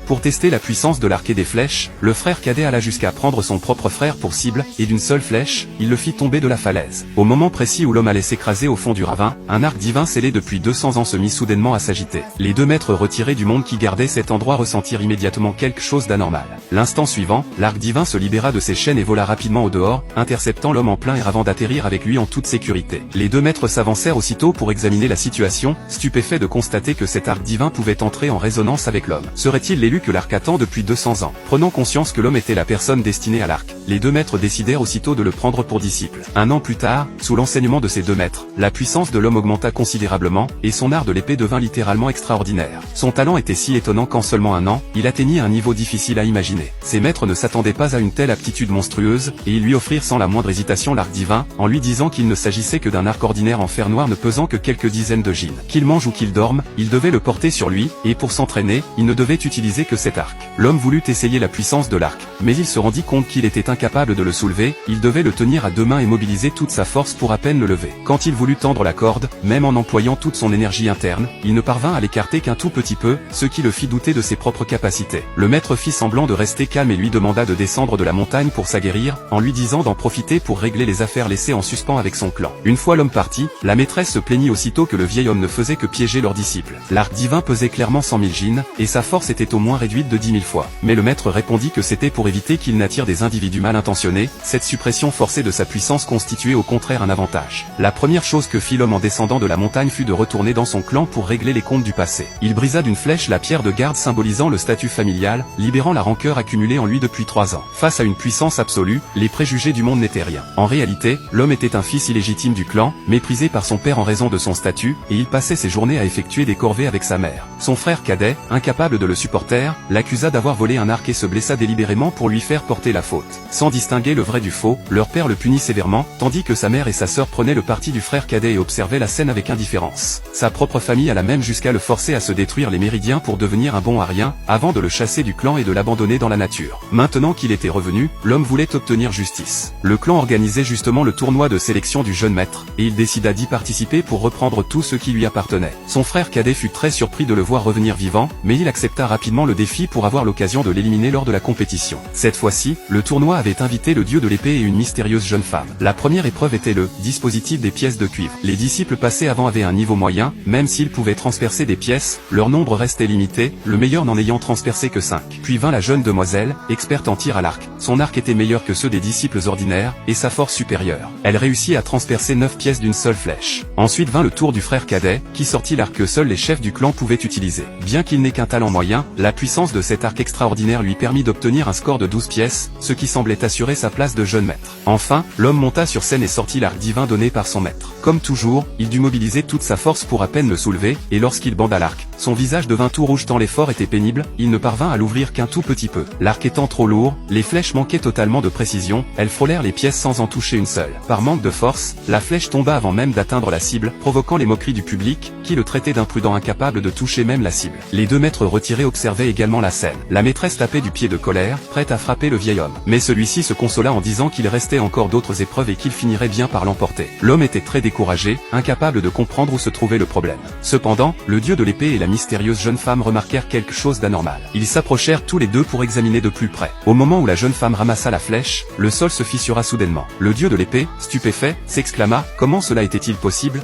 Pour tester la puissance de l'arc et des flèches, le frère cadet alla jusqu'à prendre son propre frère pour cible, et d'une seule flèche, il le fit tomber de la falaise. Au moment précis où l'homme allait s'écraser au fond du ravin, un arc divin scellé depuis 200 ans se mit soudainement à s'agiter. Les 2 maîtres retirés du monde qui gardaient cet endroit ressentirent immédiatement quelque chose d'anormal. L'instant suivant, l'arc divin se libéra de ses chaînes et vola rapidement au dehors, interceptant l'homme en plein air avant d'atterrir avec lui en toute sécurité. Les 2 maîtres s'avancèrent aussitôt pour examiner la situation, stupéfaits de constater que cet arc divin pouvait entrer en résonance avec l'homme. Serait-il l'élu que l'arc attend depuis 200 ans? Prenant conscience que l'homme était la personne destinée à l'arc, les 2 maîtres décidèrent aussitôt de le prendre pour disciple. Un an plus tard, sous l'enseignement de ces 2 maîtres, la puissance de l'homme augmenta considérablement, et son art de l'épée devint littéralement extraordinaire. Son talent était si étonnant qu'en seulement un an, il atteignit un niveau difficile à imaginer. Ses maîtres ne s'attendaient pas à une telle aptitude monstrueuse, et ils lui offrirent sans la moindre hésitation l'arc divin, en lui disant qu'il ne s'agissait que d'un arc ordinaire en fer noir ne pesant que quelques dizaines de gines. Qu'il mange ou qu'il dorme, il devait le porter sur lui, et pour s'entraîner, il ne devait utiliser que cet arc. L'homme voulut essayer la puissance de l'arc, mais il se rendit compte qu'il était incapable de le soulever, il devait le tenir à 2 mains et mobiliser toute sa force pour à peine le lever. Quand il voulut tendre la corde, même en employant toute son énergie interne, il ne parvint à l'écarter qu'un tout petit peu, ce qui le fit douter de ses propres capacités. Le maître fit semblant de rester calme et lui demanda de descendre de la montagne pour s'aguerrir, en lui disant d'en profiter pour régler les affaires laissées en suspens avec son clan. Une fois l'homme parti, la maîtresse se plaignit aussitôt que le vieil homme ne faisait que piéger leurs disciples. L'arc divin pesait clairement 100 000 gines, et sa force était au moins réduite de 10 000 fois. Mais le maître répondit que c'était pour éviter qu'il n'attire des individus mal intentionnés, cette suppression forcée de sa puissance constituait au contraire un avantage. La première chose que fit l'homme en descendant de la montagne fut de retourner dans son clan pour régler les comptes du passé. Il brisa d'une flèche la pierre de garde symbolisant le statut familial, libérant la rancœur accumulée en lui depuis 3 ans. Face à une puissance absolue, les préjugés du monde n'étaient rien. En réalité, l'homme était un fils illégitime du clan, méprisé par son père en raison de son statut, et il passait ses journées à effectuer des corvées avec sa mère. Son frère cadet, incapable de le supporter, l'accusa d'avoir volé un arc et se blessa délibérément pour lui faire porter la faute. Sans distinguer le vrai du faux, leur père le punit sévèrement, tandis que sa mère et sa sœur prenaient le parti du frère cadet et observaient la scène avec indifférence. Sa propre famille alla même jusqu'à le forcer à se détruire les méridiens pour devenir un bon à rien, avant de le chasser du clan et de l'abandonner dans la nature. Maintenant qu'il était revenu, l'homme voulait obtenir justice. Le clan organisait justement le tournoi de sélection du jeune maître, et il décida d'y participer pour reprendre tout ce qui lui appartenait. Son frère cadet fut très surpris de le voir revenir vivant, mais il accepta rapidement le défi pour avoir l'occasion de l'éliminer lors de la compétition. Cette fois-ci, le tournoi avait invité le dieu de l'épée et une mystérieuse jeune femme. La première épreuve était le dispositif des pièces de cuivre. Les disciples passés avant avaient un niveau moyen, même s'ils pouvaient transpercer des pièces, leur nombre restait limité, le meilleur n'en ayant transpercé que 5. Puis vint la jeune demoiselle, experte en tir à l'arc. Son arc était meilleur que ceux des disciples ordinaires, et sa force supérieure. Elle réussit à transpercer 9 pièces d'une seule flèche. Ensuite vint le tour du frère cadet, qui sortit l'arc que seuls les chefs du clan pouvaient utiliser. Bien qu'il n'ait qu'un talent moyen, la puissance de cet arc extraordinaire lui permit d'obtenir un score de 12 pièces, ce qui semblait assurer sa place de jeune maître. Enfin, l'homme monta sur scène et sortit l'arc divin donné par son maître. Comme toujours, il dut mobiliser toute sa force pour à peine le soulever, et lorsqu'il banda l'arc, son visage devint tout rouge tant l'effort était pénible, il ne parvint à l'ouvrir qu'un tout petit peu. L'arc étant trop lourd, les flèches manquaient totalement de précision, elles frôlèrent les pièces sans en toucher une seule. Par manque de force, la flèche tomba avant même d'atteindre la cible, provoquant les moqueries du public, qui le traitait d'imprudent incapable de toucher même la cible. Les 2 maîtres retirés observaient également la scène. La maîtresse tapait du pied de colère, prête à frapper le vieil homme. Mais celui-ci se consola en disant qu'il restait encore d'autres épreuves et qu'il finirait bien par l'emporter. L'homme était très découragé, incapable de comprendre où se trouvait le problème. Cependant, le dieu de l'épée et la mystérieuse jeune femme remarquèrent quelque chose d'anormal. Ils s'approchèrent tous les deux pour examiner de plus près. Au moment où la jeune femme ramassa la flèche, le sol se fissura soudainement. Le dieu de l'épée, stupéfait, s'exclama « Comment cela était-il possible ?